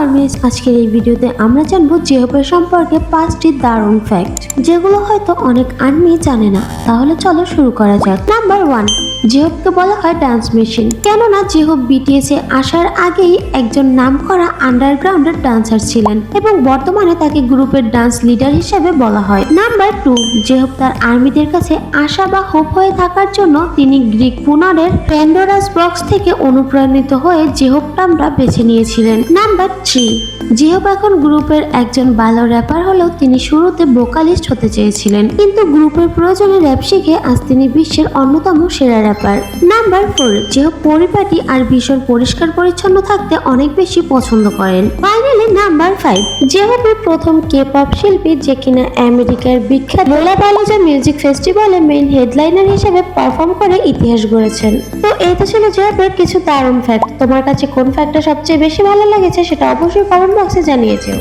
Armies, আজকের এই ভিডিওতে আমরা জানবো জেহপের সম্পর্কে 5টি দারুণ ফ্যাক্ট যেগুলো হয়তো অনেক আর্মি জানে না। তাহলে চলো শুরু করা যাক। নাম্বার 1, জেহপকে বলা হয় ডান্স মেশিন, কেননা জেহপ বিটিএস এ আসার আগেই একজন নামকরা আন্ডারগ্রাউন্ডের ডান্সার ছিলেন এবং বর্তমানে তাকে গ্রুপের ডান্স লিডার হিসেবে বলা হয়। নাম্বার 2, জেহপ তার আর্মিদের কাছে আশা বা হোপ হয়ে থাকার জন্য তিনি গ্রিক পুনরের প্যান্ডোরাস বক্স থেকে অনুপ্রাণিত হয়ে জেহপ নামটা বেছে নিয়েছিলেন। নাম্বার 3, জেহপ এখন গ্রুপের একজন ভালো র্যাপার হলেও তিনি শুরুতে ভোকালিস্ট হতে চেয়েছিলেন, কিন্তু গ্রুপের প্রয়োজনে র্যাপ শিখে আজ তিনি বিশ্বের অন্যতম সেরা র্যাপার। নাম্বার 4, জেহপ পরিপাটি আর ভীষণ পরিষ্কার পরিচ্ছন্ন থাকতে অনেক বেশি পছন্দ করেন। ফাইনালি নাম্বার 5, জেহপের প্রথম কে-পপ শিল্পী যে কিনা আমেরিকার বিখ্যাত লোলাপালোজা মিউজিক ফেস্টিভ্যালে মেইন হেডলাইনার হিসেবে পারফর্ম করে ইতিহাস গড়েছেন। তো এই তো ছিল জেহপের কিছু দারুণ ফ্যাক্ট। তোমার কাছে কোন ফ্যাক্টটা সবচেয়ে বেশি ভালো লেগেছে সেটা অবশ্যই কমেন্ট বক্সে জানিয়ে যেও।